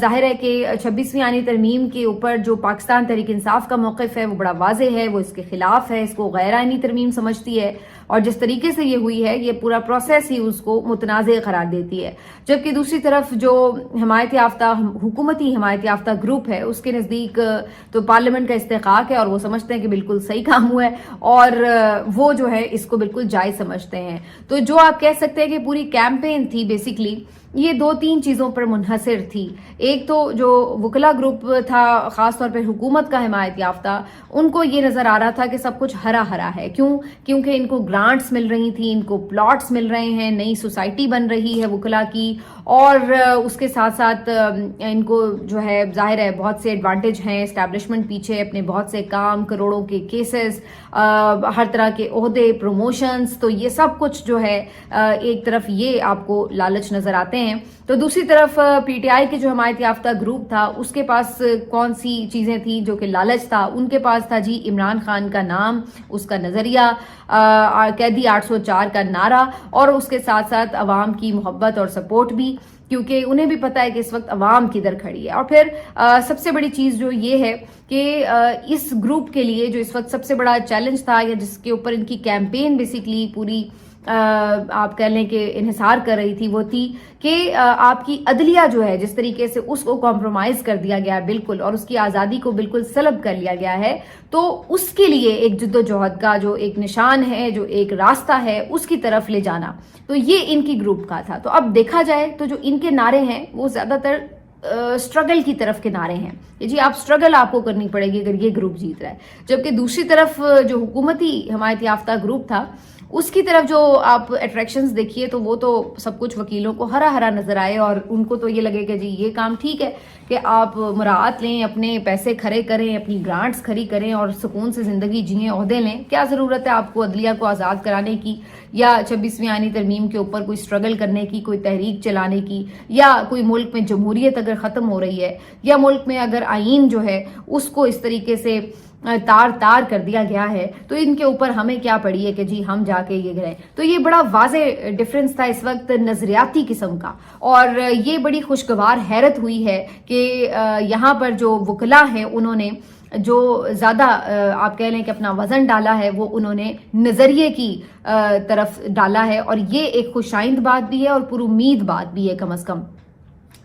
ظاہر ہے کہ 26ویں آئینی ترمیم کے اوپر جو پاکستان تحریک انصاف کا موقف ہے وہ بڑا واضح ہے، وہ اس کے خلاف ہے، اس کو غیر آئینی ترمیم سمجھتی ہے، اور جس طریقے سے یہ ہوئی ہے یہ پورا پروسیس ہی اس کو متنازع قرار دیتی ہے. جبکہ دوسری طرف جو حمایت یافتہ حکومتی حمایت یافتہ گروپ ہے اس کے نزدیک تو پارلیمنٹ کا استحقاق ہے اور وہ سمجھتے ہیں کہ بالکل صحیح کام ہوا ہے، اور وہ جو ہے اس کو بالکل جائز سمجھتے ہیں. تو جو آپ کہہ سکتے ہیں کہ پوری کیمپین تھی بیسیکلی یہ 2-3 چیزوں پر منحصر تھی. ایک تو جو وکلا گروپ تھا خاص طور پہ حکومت کا حمایت یافتہ، ان کو یہ نظر آ رہا تھا کہ سب کچھ ہرا ہرا ہے. کیونکہ ان کو گرانٹس مل رہی تھیں، ان کو پلاٹس مل رہے ہیں، نئی سوسائٹی بن رہی ہے وکلا کی، اور اس کے ساتھ ساتھ ان کو جو ہے ظاہر ہے بہت سے ایڈوانٹیج ہیں. اسٹیبلشمنٹ پیچھے اپنے بہت سے کام، کروڑوں کے کیسز، ہر طرح کے عہدے، پروموشنز، تو یہ سب کچھ جو ہے ایک طرف یہ آپ کو لالچ نظر آتے ہیں. تو دوسری طرف پی ٹی آئی کے جو حمایت یافتہ گروپ تھا اس کے پاس کون سی چیزیں تھیں جو کہ لالچ تھا؟ ان کے پاس تھا جی عمران خان کا نام، اس کا نظریہ، قیدی 804 کا نعرہ، اور اس کے ساتھ ساتھ عوام کی محبت اور سپورٹ بھی، کیونکہ انہیں بھی پتا ہے کہ اس وقت عوام کدھر کھڑی ہے. اور پھر سب سے بڑی چیز جو یہ ہے کہ اس گروپ کے لیے جو اس وقت سب سے بڑا چیلنج تھا، یا جس کے اوپر ان کی کیمپین بیسیکلی پوری آپ کہہ لیں کہ انحصار کر رہی تھی، وہ تھی کہ آپ کی عدلیہ جو ہے جس طریقے سے اس کو کمپرومائز کر دیا گیا ہے بالکل، اور اس کی آزادی کو بالکل سلب کر لیا گیا ہے. تو اس کے لیے ایک جد و جہد کا جو ایک نشان ہے، جو ایک راستہ ہے، اس کی طرف لے جانا، تو یہ ان کی گروپ کا تھا. تو اب دیکھا جائے تو جو ان کے نعرے ہیں وہ زیادہ تر اسٹرگل کی طرف کے نعرے ہیں کہ جی آپ اسٹرگل آپ کو کرنی پڑے گی اگر یہ گروپ جیت رہا ہے. جبکہ دوسری طرف جو حکومتی حمایت یافتہ گروپ تھا اس کی طرف جو آپ اٹریکشنز دیکھیے تو وہ تو سب کچھ وکیلوں کو ہرا ہرا نظر آئے، اور ان کو تو یہ لگے کہ جی یہ کام ٹھیک ہے کہ آپ مراعات لیں، اپنے پیسے کھڑے کریں، اپنی گرانٹس کھڑی کریں اور سکون سے زندگی جئیں، عہدے لیں. کیا ضرورت ہے آپ کو عدلیہ کو آزاد کرانے کی، یا 26ویں آئینی ترمیم کے اوپر کوئی اسٹرگل کرنے کی، کوئی تحریک چلانے کی، یا کوئی ملک میں جمہوریت اگر ختم ہو رہی ہے، یا ملک میں اگر آئین جو ہے اس کو اس طریقے سے تار کر دیا گیا ہے تو ان کے اوپر ہمیں کیا پڑی ہے کہ جی ہم جا کے یہ کریں. تو یہ بڑا واضح ڈفرنس تھا اس وقت نظریاتی قسم کا، اور یہ بڑی خوشگوار حیرت ہوئی ہے کہ یہاں پر جو وکلا ہیں انہوں نے جو زیادہ آپ کہہ لیں کہ اپنا وزن ڈالا ہے وہ انہوں نے نظریے کی طرف ڈالا ہے، اور یہ ایک خوش آئند بات بھی ہے اور پر امید بات بھی ہے کم از کم.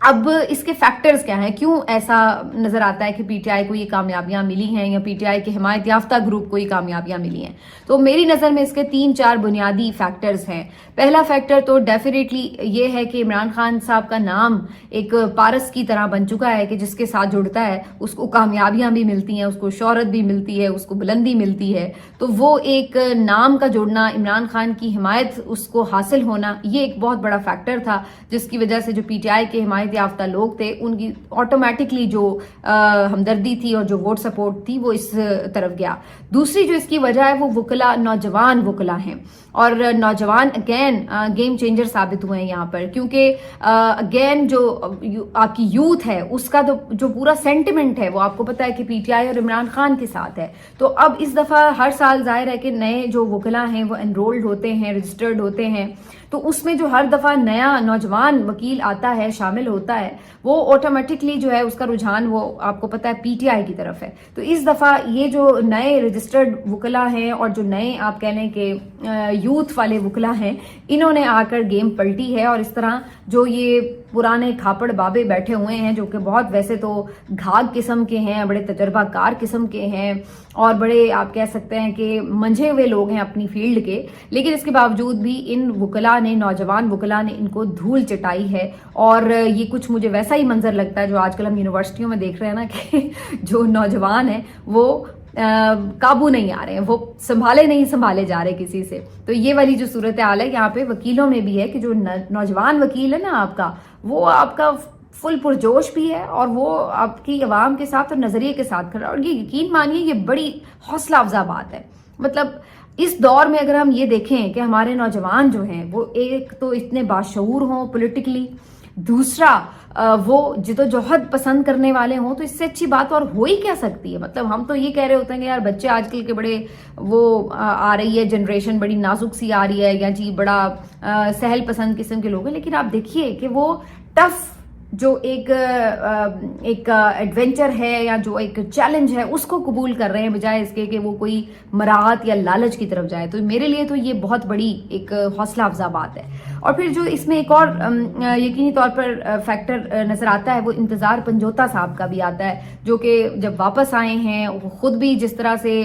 اب اس کے فیکٹرز کیا ہیں؟ کیوں ایسا نظر آتا ہے کہ پی ٹی آئی کو یہ کامیابیاں ملی ہیں، یا پی ٹی آئی کے حمایت یافتہ گروپ کو یہ کامیابیاں ملی ہیں؟ تو میری نظر میں اس کے 3-4 بنیادی فیکٹرز ہیں. پہلا فیکٹر تو ڈیفینیٹلی یہ ہے کہ عمران خان صاحب کا نام ایک پارس کی طرح بن چکا ہے کہ جس کے ساتھ جڑتا ہے اس کو کامیابیاں بھی ملتی ہیں، اس کو شہرت بھی ملتی ہے، اس کو بلندی ملتی ہے. تو وہ ایک نام کا جڑنا، عمران خان کی حمایت اس کو حاصل ہونا، یہ ایک بہت بڑا فیکٹر تھا جس کی وجہ سے جو پی ٹی آئی کے حمایت یافتہ لوگ تھے ان کی آٹومیٹکلی جو ہمدردی تھی اور جو ووٹ سپورٹ تھی وہ اس طرف گیا. دوسری جو اس کی وجہ ہے وہ وکلا، نوجوان وکلا ہیں، اور نوجوان اگین گیم چینجر ثابت ہوئے ہیں یہاں پر، کیونکہ اگین جو آپ کی یوتھ ہے اس کا جو پورا سینٹیمنٹ ہے وہ آپ کو پتا ہے کہ پی ٹی آئی اور عمران خان کے ساتھ ہے. تو اب اس دفعہ ہر سال ظاہر ہے کہ نئے جو وکلا ہیں وہ انرولڈ ہوتے ہیں، رجسٹرڈ ہوتے ہیں، تو اس میں جو ہر دفعہ نیا نوجوان وکیل آتا ہے، شامل ہوتا ہے، وہ آٹومیٹکلی جو ہے اس کا رجحان وہ آپ کو پتا ہے پی ٹی آئی کی طرف ہے. تو اس دفعہ یہ جو نئے رجسٹرڈ وکلا ہیں اور جو نئے آپ کہہ لیں کہ یوتھ والے وکلا ہیں، انہوں نے آ کر گیم پلٹی ہے، اور اس طرح جو یہ پرانے کھاپڑ بابے بیٹھے ہوئے ہیں جو کہ بہت ویسے تو گھاگ قسم کے ہیں، بڑے تجربہ کار قسم کے ہیں، اور بڑے آپ کہہ سکتے ہیں کہ منجھے ہوئے لوگ ہیں اپنی فیلڈ کے، لیکن اس کے باوجود بھی ان وکلا نے، نوجوان وکلا نے ان کو دھول چٹائی ہے. اور یہ کچھ مجھے ویسا ہی منظر لگتا ہے جو آج کل ہم یونیورسٹیوں میں دیکھ رہے ہیں نا کہ جو نوجوان ہیں وہ قابو نہیں آ رہے ہیں، وہ نہیں سنبھالے جا رہے کسی سے. تو یہ والی جو صورتحال ہے یہاں پہ وکیلوں میں بھی ہے کہ جو نوجوان وکیل ہے نا آپ کا، وہ آپ کا فل پرجوش بھی ہے، اور وہ آپ کی عوام کے ساتھ اور نظریے کے ساتھ کھڑا. اور یہ یقین مانیے یہ بڑی حوصلہ افزا بات ہے. مطلب اس دور میں اگر ہم یہ دیکھیں کہ ہمارے نوجوان جو ہیں وہ ایک تو اتنے باشعور ہوں پولیٹیکلی، دوسرا وہ جد و جہد پسند کرنے والے ہوں، تو اس سے اچھی بات اور ہو ہی کیا سکتی ہے. مطلب ہم تو یہ کہہ رہے ہوتے ہیں کہ یار بچے آج کل کے بڑے وہ آ رہی ہے جنریشن بڑی نازک سی آ رہی ہے، یا جی بڑا سہل پسند قسم کے لوگ ہیں، لیکن آپ دیکھیے کہ وہ ٹف جو ایک ایڈونچر ہے یا جو ایک چیلنج ہے اس کو قبول کر رہے ہیں بجائے اس کے کہ وہ کوئی مراعات یا لالچ کی طرف جائے. تو میرے لیے تو یہ بہت بڑی ایک حوصلہ افزا بات ہے. اور پھر جو اس میں ایک اور یقینی طور پر فیکٹر نظر آتا ہے وہ انتظار پنجوتا صاحب کا بھی آتا ہے, جو کہ جب واپس آئے ہیں خود بھی جس طرح سے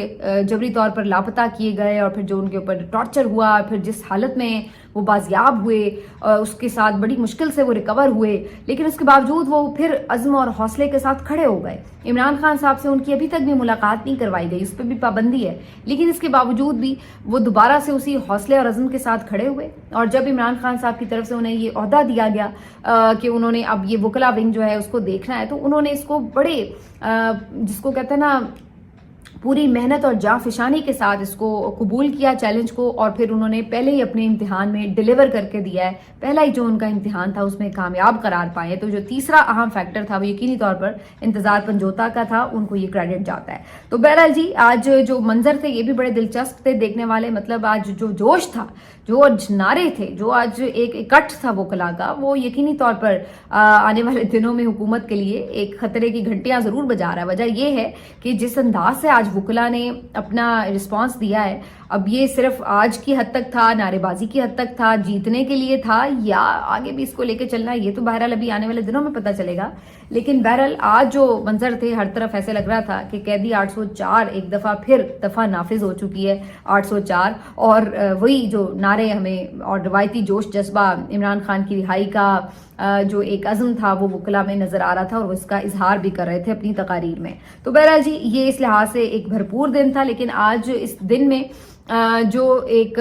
جبری طور پر لاپتہ کیے گئے اور پھر جو ان کے اوپر ٹارچر ہوا, پھر جس حالت میں وہ بازیاب ہوئے, اس کے ساتھ بڑی مشکل سے وہ ریکور ہوئے, لیکن اس کے باوجود وہ پھر عزم اور حوصلے کے ساتھ کھڑے ہو گئے. عمران خان صاحب سے ان کی ابھی تک بھی ملاقات نہیں کروائی گئی, اس پہ بھی پابندی ہے, لیکن اس کے باوجود بھی وہ دوبارہ سے اسی حوصلے اور عزم کے ساتھ کھڑے ہوئے. اور جب عمران خان صاحب کی طرف سے انہیں یہ عہدہ دیا گیا کہ انہوں نے اب یہ وکلا ونگ جو ہے اس کو دیکھنا ہے, تو انہوں نے اس کو بڑے جس کو کہتے ہیں نا پوری محنت اور جاں فشانی کے ساتھ اس کو قبول کیا چیلنج کو, اور پھر انہوں نے پہلے ہی اپنے امتحان میں ڈیلیور کر کے دیا ہے. پہلا ہی جو ان کا امتحان تھا اس میں کامیاب قرار پائے. تو جو تیسرا اہم فیکٹر تھا وہ یقینی طور پر انتظار پنجوتا کا تھا, ان کو یہ کریڈٹ جاتا ہے. تو بہرحال جی آج جو منظر تھے یہ بھی بڑے دلچسپ تھے دیکھنے والے. مطلب آج جو جوش تھا, جو آج نعرے تھے, جو آج ایک اکٹھ تھا وکلا کا, وہ یقینی طور پر آنے والے دنوں میں حکومت کے لیے ایک خطرے کی گھنٹیاں ضرور بجا رہا ہے. وجہ یہ ہے کہ جس انداز سے آج وکلا نے اپنا رسپانس دیا ہے, اب یہ صرف آج کی حد تک تھا, نعرے بازی کی حد تک تھا, جیتنے کے لیے تھا, یا آگے بھی اس کو لے کے چلنا ہے, یہ تو بہرحال ابھی آنے والے دنوں میں پتہ چلے گا. لیکن بہرحال آج جو منظر تھے ہر طرف ایسے لگ رہا تھا کہ قیدی 804 ایک دفعہ پھر دفعہ نافذ ہو چکی ہے 804, اور وہی جو نعرے ہمیں اور روایتی جوش جذبہ عمران خان کی رہائی کا جو ایک عزم تھا وہ وکلا میں نظر آ رہا تھا, اور اس کا اظہار بھی کر رہے تھے اپنی تقاریر میں. تو بہرحال جی یہ اس لحاظ سے ایک بھرپور دن تھا. لیکن آج اس دن میں جو ایک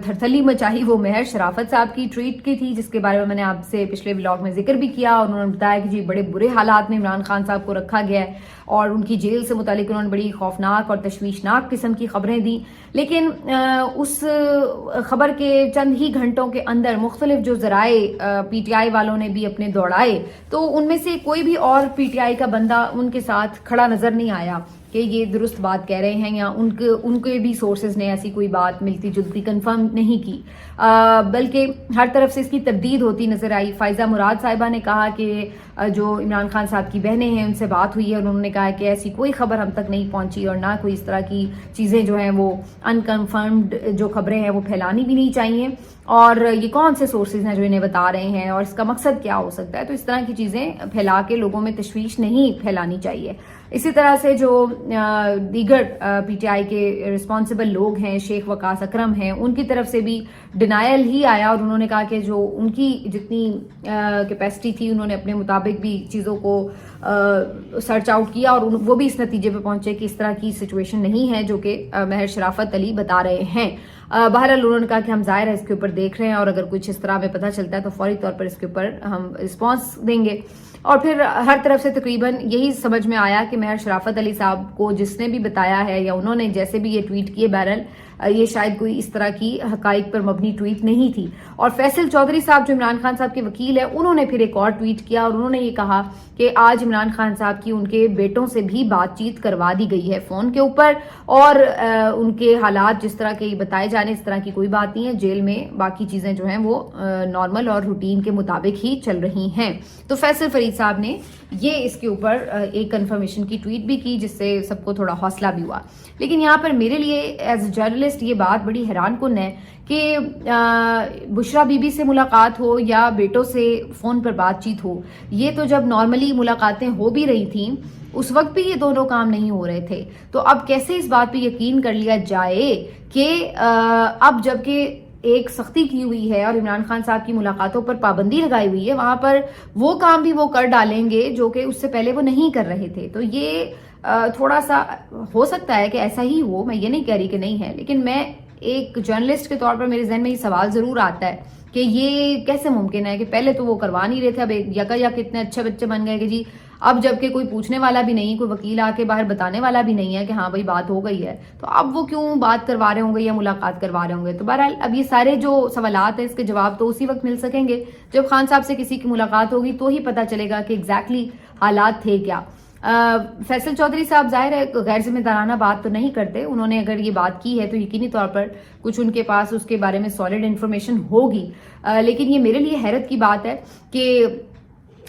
تھرتھلی مچائی وہ مہر شرافت صاحب کی ٹویٹ کی تھی, جس کے بارے میں میں نے آپ سے پچھلے ولاگ میں ذکر بھی کیا, اور انہوں نے بتایا کہ جی بڑے برے حالات میں عمران خان صاحب کو رکھا گیا ہے, اور ان کی جیل سے متعلق انہوں نے بڑی خوفناک اور تشویشناک قسم کی خبریں دیں. لیکن اس خبر کے چند ہی گھنٹوں کے اندر مختلف جو ذرائع پی ٹی آئی والوں نے بھی اپنے دوڑائے, تو ان میں سے کوئی بھی اور پی ٹی آئی کا بندہ ان کے ساتھ کھڑا نظر نہیں آیا کہ یہ درست بات کہہ رہے ہیں, یا ان کے بھی سورسز نے ایسی کوئی بات ملتی جلتی کنفرم نہیں کی, بلکہ ہر طرف سے اس کی تردید ہوتی نظر آئی. فائزہ مراد صاحبہ نے کہا کہ جو عمران خان صاحب کی بہنیں ہیں ان سے بات ہوئی ہے, انہوں نے کہا کہ ایسی کوئی خبر ہم تک نہیں پہنچی, اور نہ کوئی اس طرح کی چیزیں جو ہیں وہ انکنفرمڈ جو خبریں ہیں وہ پھیلانی بھی نہیں چاہیے, اور یہ کون سے سورسز ہیں جو انہیں بتا رہے ہیں اور اس کا مقصد کیا ہو سکتا ہے. تو اس طرح کی چیزیں پھیلا کے لوگوں میں تشویش نہیں پھیلانی چاہیے. اسی طرح سے جو دیگر پی ٹی آئی کے رسپانسبل لوگ ہیں, شیخ وقاص اکرم ہیں, ان کی طرف سے بھی ڈینائل ہی آیا, اور انہوں نے کہا کہ جو ان کی جتنی کیپیسٹی تھی انہوں نے اپنے مطابق بھی چیزوں کو سرچ آؤٹ کیا, اور وہ بھی اس نتیجے پہ پہنچے کہ اس طرح کی سچویشن نہیں ہے جو کہ مہر شرافت علی بتا رہے ہیں. بہرحال انہوں نے کہا کہ ہم ظاہر ہے اس کے اوپر دیکھ رہے ہیں, اور اگر کچھ اس طرح میں پتہ چلتا ہے تو فوری طور پر اس کے اوپر ہم رسپانس دیں گے. اور پھر ہر طرف سے تقریباً یہی سمجھ میں آیا کہ مہر شرافت علی صاحب کو جس نے بھی بتایا ہے یا انہوں نے جیسے بھی یہ ٹویٹ کیے, بہرحال یہ شاید کوئی اس طرح کی حقائق پر مبنی ٹویٹ نہیں تھی. اور فیصل چودھری صاحب جو عمران خان صاحب کے وکیل ہیں, انہوں نے پھر ایک اور ٹویٹ کیا, اور انہوں نے یہ کہا کہ آج عمران خان صاحب کی ان کے بیٹوں سے بھی بات چیت کروا دی گئی ہے فون کے اوپر, اور ان کے حالات جس طرح کے بتائے جانے اس طرح کی کوئی بات نہیں ہے. جیل میں باقی چیزیں جو ہیں وہ نارمل اور روٹین کے مطابق ہی چل رہی ہیں. تو فیصل فرید صاحب نے یہ اس کے اوپر ایک کنفرمیشن کی ٹویٹ بھی کی, جس سے سب کو تھوڑا حوصلہ بھی ہوا. لیکن یہاں پر میرے لیے ایز اے جرنلسٹ یہ بات بڑی حیران کن ہے کہ بشرا بی بی سے ملاقات ہو یا بیٹوں سے فون پر بات چیت ہو, یہ تو جب نارملی ملاقاتیں ہو بھی رہی تھیں اس وقت بھی یہ دونوں کام نہیں ہو رہے تھے. تو اب کیسے اس بات پہ یقین کر لیا جائے کہ اب جب کہ ایک سختی کی ہوئی ہے اور عمران خان صاحب کی ملاقاتوں پر پابندی لگائی ہوئی ہے, وہاں پر وہ کام بھی وہ کر ڈالیں گے جو کہ اس سے پہلے وہ نہیں کر رہے تھے. تو یہ تھوڑا سا ہو سکتا ہے کہ ایسا ہی ہو, میں یہ نہیں کہہ رہی کہ نہیں ہے, لیکن میں ایک جرنلسٹ کے طور پر میرے ذہن میں یہ سوال ضرور آتا ہے کہ یہ کیسے ممکن ہے کہ پہلے تو وہ کروا نہیں رہے تھے, اب یکا یک اتنے اچھے بچے بن گئے کہ جی اب جب کہ کوئی پوچھنے والا بھی نہیں, کوئی وکیل آ کے باہر بتانے والا بھی نہیں ہے کہ ہاں بھائی بات ہو گئی ہے, تو اب وہ کیوں بات کروا رہے ہوں گے یا ملاقات کروا رہے ہوں گے. تو بہرحال اب یہ سارے جو سوالات ہیں اس کے جواب تو اسی وقت مل سکیں گے جب خان صاحب سے کسی کی ملاقات ہوگی, تو ہی پتہ چلے گا کہ ایگزیکٹلی حالات تھے کیا. فیصل چودھری صاحب ظاہر ہے غیر ذمہ دارانہ بات تو نہیں کرتے, انہوں نے اگر یہ بات کی ہے تو یقینی طور پر کچھ ان کے پاس اس کے بارے میں سالڈ انفارمیشن ہوگی. لیکن یہ میرے لیے حیرت کی بات ہے کہ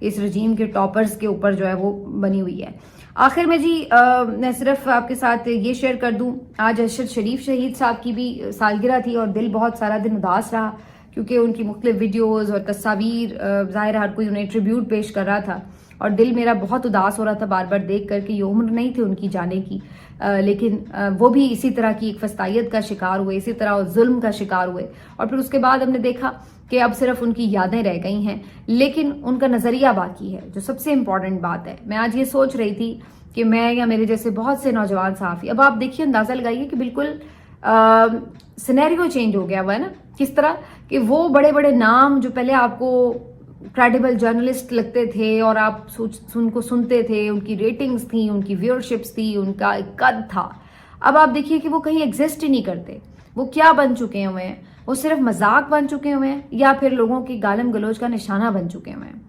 اس رجیم کے ٹاپرز کے اوپر جو ہے وہ بنی ہوئی ہے. آخر میں جی میں صرف آپ کے ساتھ یہ شیئر کر دوں, آج ارشد شریف شہید صاحب کی بھی سالگرہ تھی اور دل بہت سارا دن اداس رہا, کیونکہ ان کی مختلف ویڈیوز اور تصاویر ظاہر ہر کوئی انہیں ٹریبیوٹ پیش کر رہا تھا, اور دل میرا بہت اداس ہو رہا تھا بار بار دیکھ کر کہ یہ عمر نہیں تھی ان کی جانے کی, لیکن وہ بھی اسی طرح کی ایک فسطائیت کا شکار ہوئے, اسی طرح ظلم کا شکار ہوئے. اور پھر اس کے بعد ہم نے دیکھا کہ اب صرف ان کی یادیں رہ گئی ہیں, لیکن ان کا نظریہ باقی ہے, جو سب سے امپورٹنٹ بات ہے. میں آج یہ سوچ رہی تھی کہ میں یا میرے جیسے بہت سے نوجوان صحافی, اب آپ دیکھیے اندازہ لگائیے کہ بالکل سینیریو چینج ہو گیا ہوا ہے نا. کس طرح کہ وہ بڑے بڑے نام جو پہلے آپ کو کریڈیبل جرنلسٹ لگتے تھے اور آپ ان کو سنتے تھے, ان کی ریٹنگز تھیں, ان کی ویورشپس تھی, ان کا ایک قد تھا, اب آپ دیکھیے کہ وہ کہیں ایگزسٹ ہی نہیں کرتے. وہ کیا بن چکے ہوئے ہیں؟ وہ صرف مذاق بن چکے ہوئے ہیں یا پھر لوگوں کی گالم گلوچ کا نشانہ بن چکے ہوئے ہیں.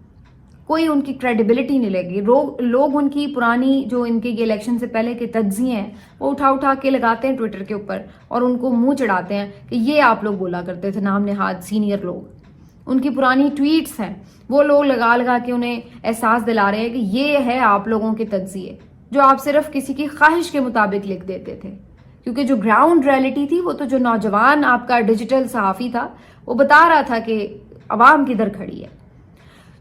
کوئی ان کی کریڈیبلٹی نہیں لگی. لوگ ان کی پرانی جو ان کے الیکشن سے پہلے کے تجزیے ہیں وہ اٹھا کے لگاتے ہیں ٹویٹر کے اوپر, اور ان کو منہ چڑھاتے ہیں کہ یہ آپ لوگ بولا کرتے تھے, نام نہاد سینئر لوگ. ان کی پرانی ٹویٹس ہیں وہ لوگ لگا کے انہیں احساس دلا رہے ہیں کہ یہ ہے آپ لوگوں کے تجزیے, جو آپ صرف کسی کی خواہش کے مطابق لکھ دیتے تھے. کیونکہ جو گراؤنڈ ریئلٹی تھی وہ تو جو نوجوان آپ کا ڈیجیٹل صحافی تھا وہ بتا رہا تھا کہ عوام کدھر کھڑی ہے.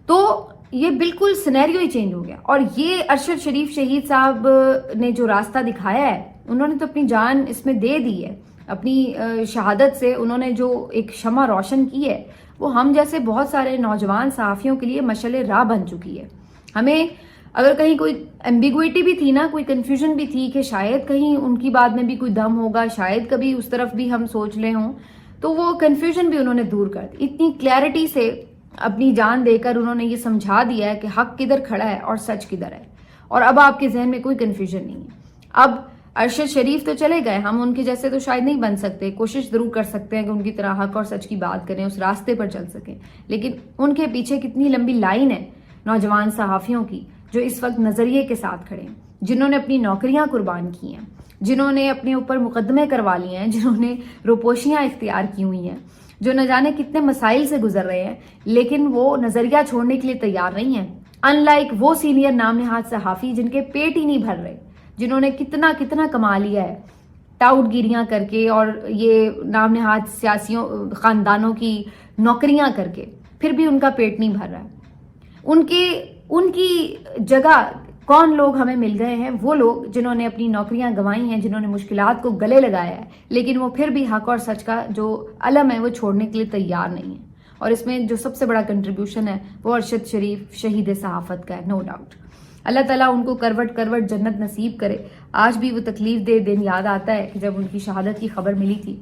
تو یہ بالکل سینیریو ہی چینج ہو گیا. اور یہ ارشد شریف شہید صاحب نے جو راستہ دکھایا ہے, انہوں نے تو اپنی جان اس میں دے دی ہے. اپنی شہادت سے انہوں نے جو ایک شمع روشن کی ہے وہ ہم جیسے بہت سارے نوجوان صحافیوں کے لیے مشعل راہ بن چکی ہے. ہمیں اگر کہیں کوئی ایمبیگوئٹی بھی تھی نا, کوئی کنفیوژن بھی تھی کہ شاید کہیں ان کی بات میں بھی کوئی دم ہوگا, شاید کبھی اس طرف بھی ہم سوچ لے ہوں, تو وہ کنفیوژن بھی انہوں نے دور کر دی. اتنی کلیئرٹی سے اپنی جان دے کر انہوں نے یہ سمجھا دیا ہے کہ حق کدھر کھڑا ہے اور سچ کدھر ہے, اور اب آپ کے ذہن میں کوئی کنفیوژن نہیں ہے. اب ارشد شریف تو چلے گئے, ہم ان کے جیسے تو شاید نہیں بن سکتے, کوشش ضرور کر سکتے ہیں کہ ان کی طرح حق اور سچ کی بات کریں, اس راستے پر چل سکیں, لیکن ان کے پیچھے کتنی لمبی لائن ہے نوجوان صحافیوں کی جو اس وقت نظریے کے ساتھ کھڑے ہیں, جنہوں نے اپنی نوکریاں قربان کی ہیں, جنہوں نے اپنے اوپر مقدمے کروا لیے ہیں, جنہوں نے روپوشیاں اختیار کی ہوئی ہیں, جو نہ جانے کتنے مسائل سے گزر رہے ہیں, لیکن وہ نظریہ چھوڑنے کے لیے تیار نہیں ہیں. ان لائک وہ سینئر نام نہاد صحافی جن کے پیٹ ہی نہیں بھر رہے, جنہوں نے کتنا کما لیا ہے ٹاؤٹ گیریاں کر کے اور یہ نام نہاد سیاسیوں خاندانوں کی نوکریاں کر کے, پھر بھی ان کا پیٹ نہیں بھر رہا ہے. ان کی جگہ کون لوگ ہمیں مل گئے ہیں؟ وہ لوگ جنہوں نے اپنی نوکریاں گنوائی ہیں, جنہوں نے مشکلات کو گلے لگایا ہے, لیکن وہ پھر بھی حق اور سچ کا جو علم ہے وہ چھوڑنے کے لیے تیار نہیں ہے. اور اس میں جو سب سے بڑا کنٹریبیوشن ہے وہ ارشد شریف شہید صحافت کا ہے, نو ڈاؤٹ. اللہ تعالیٰ ان کو کروٹ جنت نصیب کرے. آج بھی وہ تکلیف دہ دن یاد آتا ہے کہ جب ان کی شہادت کی خبر ملی تھی